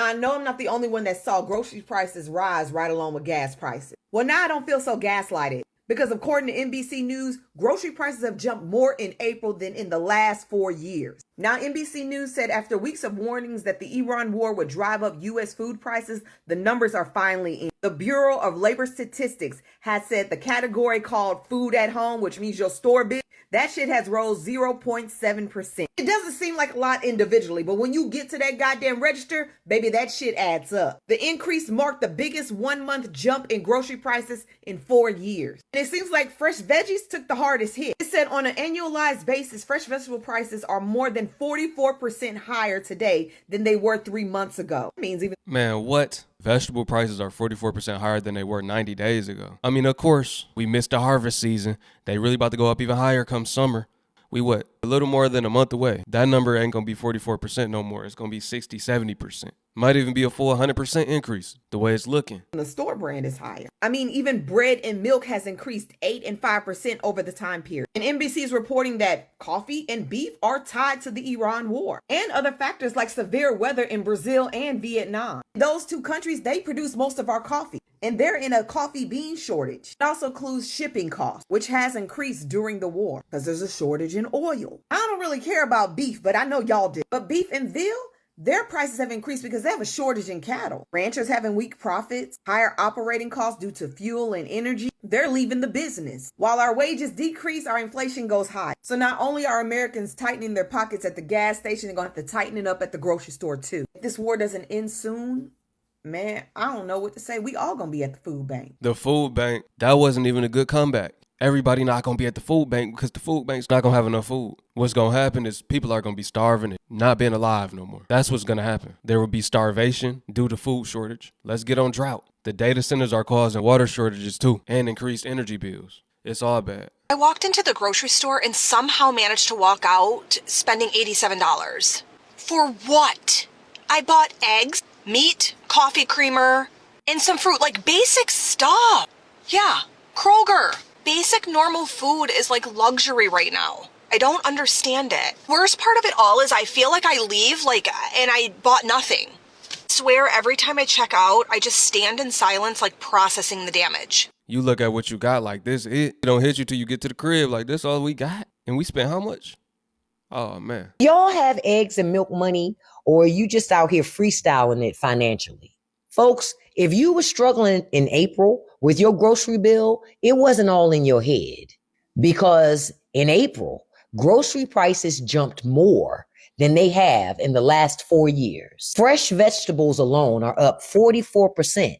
I know I'm not the only one that saw grocery prices rise right along with gas prices. Well, now I don't feel so gaslighted. Because according to NBC News, grocery prices have jumped more in April than in the last 4 years. Now, NBC News said after weeks of warnings that the Iran war would drive up U.S. food prices, the numbers are finally in. The Bureau of Labor Statistics has said the category called food at home, which means your store bill, that shit has rose 0.7%. It doesn't seem like a lot individually, but when you get to that goddamn register, baby, that shit adds up. The increase marked the biggest 1 month jump in grocery prices in 4 years. And it seems like fresh veggies took the hardest hit. It said on an annualized basis, fresh vegetable prices are more than 44% higher today than they were 3 months ago. That means even... Man, what? Vegetable prices are 44% higher than they were 90 days ago. I mean, of course, we missed the harvest season. They really about to go up even higher come summer. We what? A little more than a month away. That number ain't going to be 44% no more. It's going to be 60, 70%. Might even be a full 100% increase the way it's looking. The store brand is higher. I mean, even bread and milk has increased 8 and 5% over the time period. And NBC is reporting that coffee and beef are tied to the Iran war and other factors like severe weather in Brazil and Vietnam. Those two countries, they produce most of our coffee. And they're in a coffee bean shortage. It also includes shipping costs, which has increased during the war because there's a shortage in oil. I don't really care about beef, but I know y'all do. But beef and veal, their prices have increased because they have a shortage in cattle. Ranchers having weak profits, higher operating costs due to fuel and energy, they're leaving the business. While our wages decrease, our inflation goes high. So not only are Americans tightening their pockets at the gas station, they're going to have to tighten it up at the grocery store too. If this war doesn't end soon, man, I don't know what to say. We all gonna be at the food bank. The food bank, that wasn't even a good comeback. Everybody not gonna be at the food bank because the food bank's not gonna have enough food. What's gonna happen is people are gonna be starving and not being alive no more. That's what's gonna happen. There will be starvation due to food shortage. Let's get on drought. The data centers are causing water shortages too and increased energy bills. It's all bad. I walked into the grocery store and somehow managed to walk out spending $87. For what? I bought eggs, meat, coffee creamer, and some fruit, like basic stuff. Yeah, Kroger. Basic normal food is like luxury right now. I don't understand it. Worst part of it all is I feel like I leave and I bought nothing. I swear every time I check out, I just stand in silence like processing the damage. You look at what you got like this, it don't hit you till you get to the crib like this all we got. And we spent how much? Oh man. Y'all have eggs and milk money, or are you just out here freestyling it financially? Folks, if you were struggling in April with your grocery bill, it wasn't all in your head, because in April, grocery prices jumped more than they have in the last 4 years. Fresh vegetables alone are up 44%.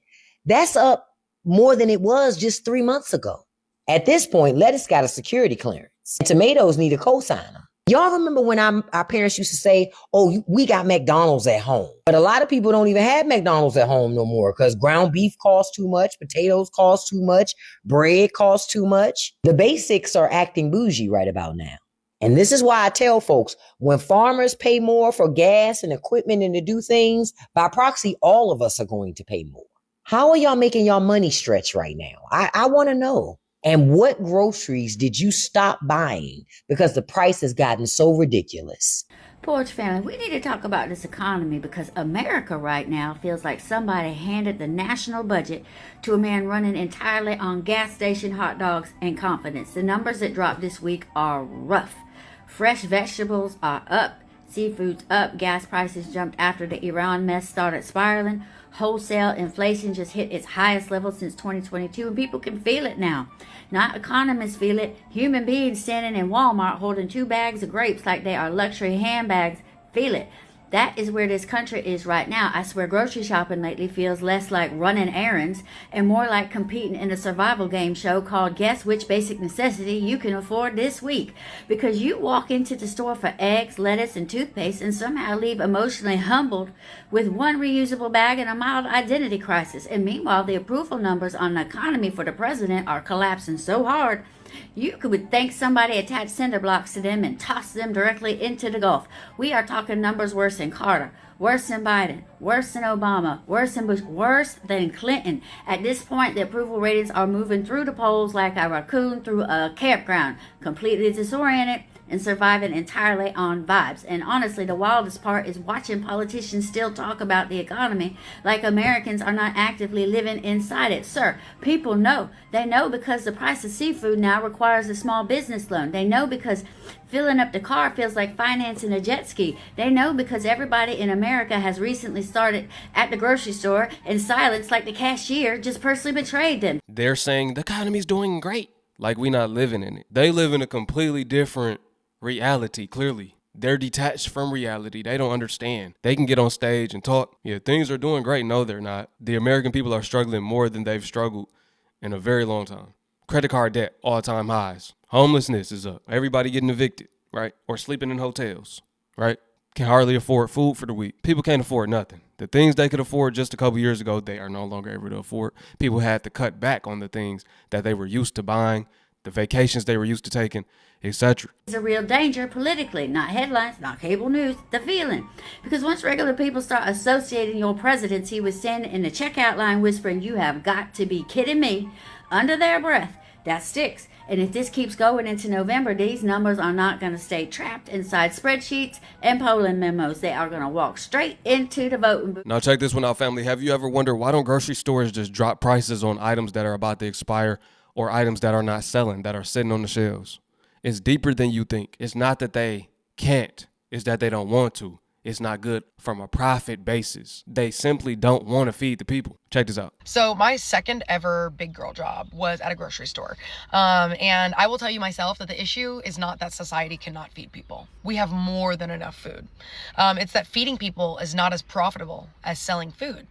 That's up more than it was just 3 months ago. At this point, lettuce got a security clearance. Tomatoes need a cosigner. Y'all remember when our parents used to say, oh, we got McDonald's at home. But a lot of people don't even have McDonald's at home no more because ground beef costs too much, potatoes cost too much, bread costs too much. The basics are acting bougie right about now. And this is why I tell folks, when farmers pay more for gas and equipment and to do things, by proxy, all of us are going to pay more. How are y'all making y'all money stretch right now? I want to know. And what groceries did you stop buying because the price has gotten so ridiculous? Porch family, we need to talk about this economy because America right now feels like somebody handed the national budget to a man running entirely on gas station hot dogs and confidence. The numbers that dropped this week are rough. Fresh vegetables are up, seafood's up, gas prices jumped after the Iran mess started spiraling. Wholesale inflation just hit its highest level since 2022, and people can feel it now. Not economists feel it. Human beings standing in Walmart holding 2 bags of grapes like they are luxury handbags feel it. That is where this country is right now. I swear grocery shopping lately feels less like running errands and more like competing in a survival game show called Guess Which Basic Necessity You Can Afford This Week. Because you walk into the store for eggs, lettuce, and toothpaste and somehow leave emotionally humbled with one reusable bag and a mild identity crisis. And meanwhile, the approval numbers on the economy for the president are collapsing so hard you could thank somebody attached cinder blocks to them and toss them directly into the Gulf. We are talking numbers worse than Carter, worse than Biden, worse than Obama, worse than Bush, worse than Clinton. At this point, the approval ratings are moving through the polls like a raccoon through a campground, completely disoriented, and surviving entirely on vibes. And honestly, the wildest part is watching politicians still talk about the economy like Americans are not actively living inside it. Sir, people know. They know because the price of seafood now requires a small business loan. They know because filling up the car feels like financing a jet ski. They know because everybody in America has recently started at the grocery store in silence like the cashier just personally betrayed them. They're saying the economy's doing great, like we not living in it. They live in a completely different reality, clearly. They're detached from reality. They don't understand. They can get on stage and talk. Yeah, things are doing great. No, they're not. The American people are struggling more than they've struggled in a very long time. Credit card debt, all-time highs. Homelessness is up. Everybody getting evicted, right? Or sleeping in hotels, right? Can hardly afford food for the week. People can't afford nothing. The things they could afford just a couple years ago, they are no longer able to afford. People had to cut back on the things that they were used to buying, the vacations they were used to taking, etc. It's a real danger politically, not headlines, not cable news, the feeling. Because once regular people start associating your presidency with standing in the checkout line whispering, "You have got to be kidding me," under their breath, that sticks. And if this keeps going into November, these numbers are not going to stay trapped inside spreadsheets and polling memos. They are going to walk straight into the voting booth. Now check this one out, family. Have you ever wondered why don't grocery stores just drop prices on items that are about to expire or items that are not selling, that are sitting on the shelves? It's deeper than you think. It's not that they can't. It's that they don't want to. It's not good from a profit basis. They simply don't want to feed the people. Check this out. So my second ever big girl job was at a grocery store. And I will tell you myself that the issue is not that society cannot feed people. We have more than enough food. It's that feeding people is not as profitable as selling food.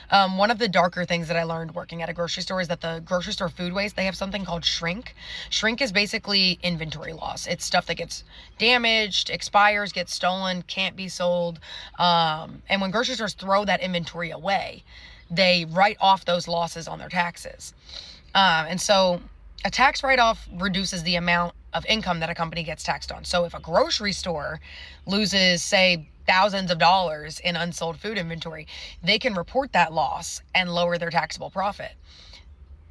One of the darker things that I learned working at a grocery store is that the grocery store food waste, they have something called shrink. Shrink is basically inventory loss. It's stuff that gets damaged, expires, gets stolen, can't be sold. And when grocery stores throw that inventory away, they write off those losses on their taxes. And so a tax write-off reduces the amount of income that a company gets taxed on. So if a grocery store loses, say, thousands of dollars in unsold food inventory, they can report that loss and lower their taxable profit.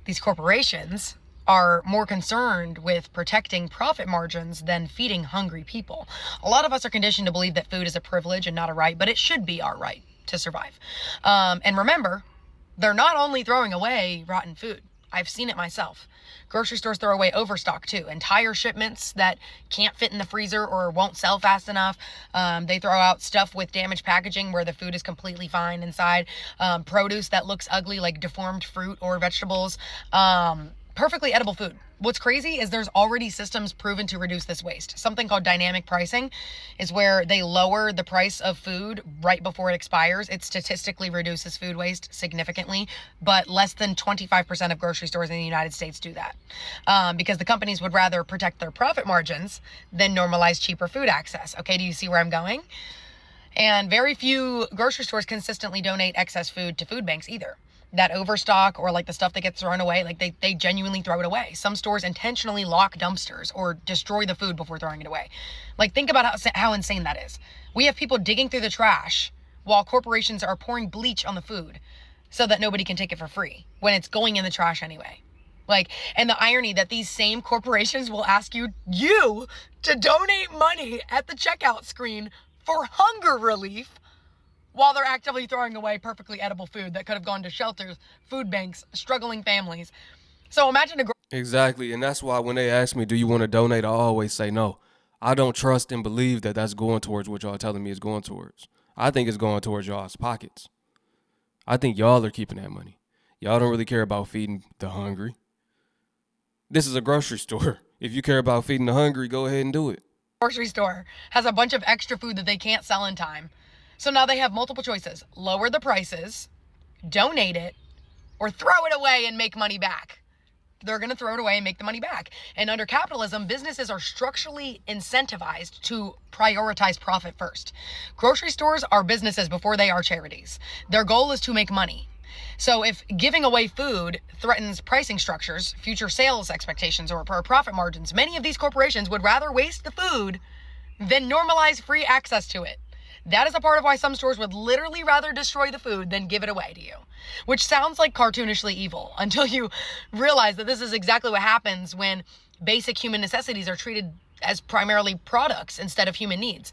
These corporations are more concerned with protecting profit margins than feeding hungry people. A lot of us are conditioned to believe that food is a privilege and not a right, but it should be our right to survive. And remember, they're not only throwing away rotten food. I've seen it myself. Grocery stores throw away overstock too. Entire shipments that can't fit in the freezer or won't sell fast enough. They throw out stuff with damaged packaging where the food is completely fine inside. Produce that looks ugly, like deformed fruit or vegetables. Perfectly edible food. What's crazy is there's already systems proven to reduce this waste. Something called dynamic pricing is where they lower the price of food right before it expires. It statistically reduces food waste significantly, but less than 25% of grocery stores in the United States do that because the companies would rather protect their profit margins than normalize cheaper food access. Okay, do you see where I'm going? And very few grocery stores consistently donate excess food to food banks either. That overstock or like the stuff that gets thrown away, like they genuinely throw it away. Some stores intentionally lock dumpsters or destroy the food before throwing it away. Like, think about how insane that is. We have people digging through the trash while corporations are pouring bleach on the food so that nobody can take it for free when it's going in the trash anyway. Like, and the irony that these same corporations will ask you to donate money at the checkout screen for hunger relief while they're actively throwing away perfectly edible food that could have gone to shelters, food banks, struggling families. So imagine Exactly. And that's why when they ask me, do you want to donate? I always say no. I don't trust and believe that that's going towards what y'all telling me it's going towards. I think it's going towards y'all's pockets. I think y'all are keeping that money. Y'all don't really care about feeding the hungry. This is a grocery store. If you care about feeding the hungry, go ahead and do it. Grocery store has a bunch of extra food that they can't sell in time. So now they have multiple choices: lower the prices, donate it, or throw it away and make money back. They're going to throw it away and make the money back. And under capitalism, businesses are structurally incentivized to prioritize profit first. Grocery stores are businesses before they are charities. Their goal is to make money. So if giving away food threatens pricing structures, future sales expectations, or profit margins, many of these corporations would rather waste the food than normalize free access to it. That is a part of why some stores would literally rather destroy the food than give it away to you, which sounds like cartoonishly evil until you realize that this is exactly what happens when basic human necessities are treated as primarily products instead of human needs.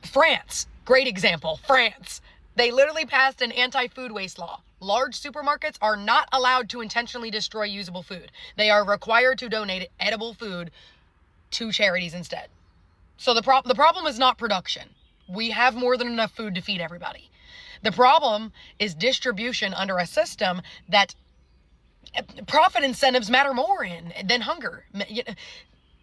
France, great example. France. They literally passed an anti-food waste law. Large supermarkets are not allowed to intentionally destroy usable food. They are required to donate edible food to charities instead. So the problem is not production. We have more than enough food to feed everybody. The problem is distribution under a system that profit incentives matter more in than hunger.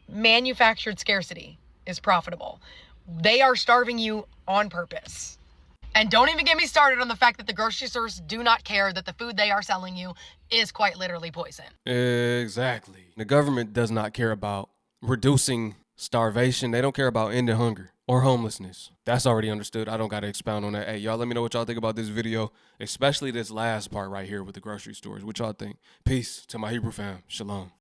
Manufactured scarcity is profitable. They are starving you on purpose. And don't even get me started on the fact that the grocery stores do not care that the food they are selling you is quite literally poison. Exactly. The government does not care about reducing starvation. They don't care about ending hunger or homelessness. That's already understood. I don't got to expound on that. Hey, y'all let me know what y'all think about this video, especially this last part right here with the grocery stores. What y'all think? Peace to my Hebrew fam. Shalom.